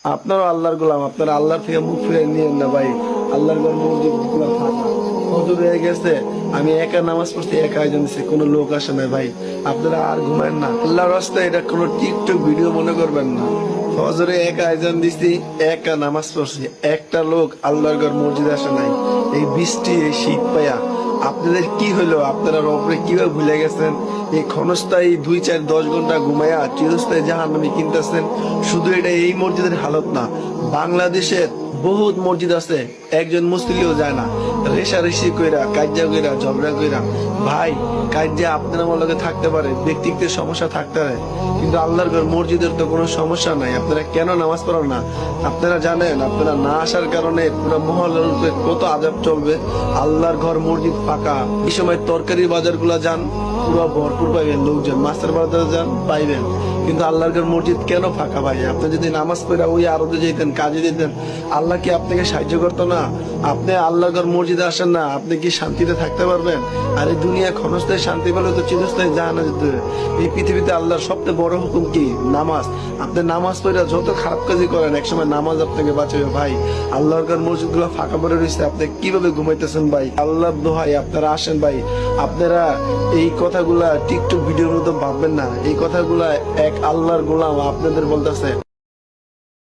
আপনারও আল্লাহর গোলাম, আপনারা আল্লাহর থেকে মুখ ফিরে নিয়েন না ভাই। আল্লাহর ঘর মসজিদ গুলো ফাঁকা, হজুর হয়ে গেছে। আমি একা নামাজ পড়ছি, একা আয়োজন দিচ্ছি, কোনো লোক আসে না ভাই। আপনারা আর ঘুমায়েন না, আল্লাহর রাস্তায় এটা কোনো টিকটক ভিডিও মনে করবেন না। ফজরে একা আয়োজন দিচ্ছি, একা নামাজ পড়ছি, একটা লোক আল্লাহর ঘর মসজিদে আসে নাই। এই বৃষ্টি, এই শীত পায়া আপনাদের কি হলো? আপনারা রবরে কিভাবে ভুলে গেছেন? এই ক্ষণস্থায়ী 2, 4, 10 ঘন্টা ঘুমায়া চিরস্থায়ী জাহান্নামী কিনতেছেন। শুধু এটা এই মসজিদের হালত না, বাংলাদেশের বহুত মসজিদ আছে, একজন মুসলিমও যায় না, রেশারেশি কইরা, কাজ্জা কইরা, ঝগড়া কইরা। ভাই, কাজ্জা আপনার আমার লগে থাকতে পারে, ব্যক্তিগত সমস্যা থাকতে পারে, কিন্তু আল্লাহর ঘর মসজিদের তো কোনো সমস্যা নাই। আপনারা কেন নামাজ পড়েন না? আপনারা জানেন আপনারা না আসার কারণে পুরো মহল্লার উপরে কত আযাব চলবে। আল্লাহর ঘর মসজিদ ফাঁকা, এই সময় তরকারি বাজার গুলা যান, পুরো ভরপুর পাইবেন লোকজন, মাছের বাজার যান পাইবেন, কিন্তু আল্লাহর ঘর মসজিদ কেন ফাঁকা ভাই? আপনি যদি নামাজ পড়ে ওই আরবে যেতেন, কাজে দিতেন, আল্লাহ কি আপনাকে সাহায্য করতো না? আপনি আল্লাহর ঘর মসজিদে আসেন না, আপনি কি শান্তিতে থাকতে পারবেন? আর এই দুনিয়া ক্ষণস্থায়ী শান্তি পেলে তো চিরস্থায়ী জাহান্নামে যেতে হবে। এই পৃথিবীতে আল্লাহর সবচেয়ে বড় হুকুম কি? নামাজ। আপনি নামাজ পড়ে যত খারাপ কাজই করেন, একসময় নামাজ আপনাকে বাঁচাবে ভাই। আল্লাহর ঘর মসজিদ গুলো ফাঁকা পড়ে রয়েছে, আপনি কিভাবে ঘুমাইতেছেন ভাই? আল্লাহর দোহাই আপনারা আসেন ভাই। আপনারা এই কথাগুলা টিকটক ভিডিওর মতো ভাববেন না, এই কথাগুলা এক আল্লাহর গোলাম আপনাদের বলতেছে।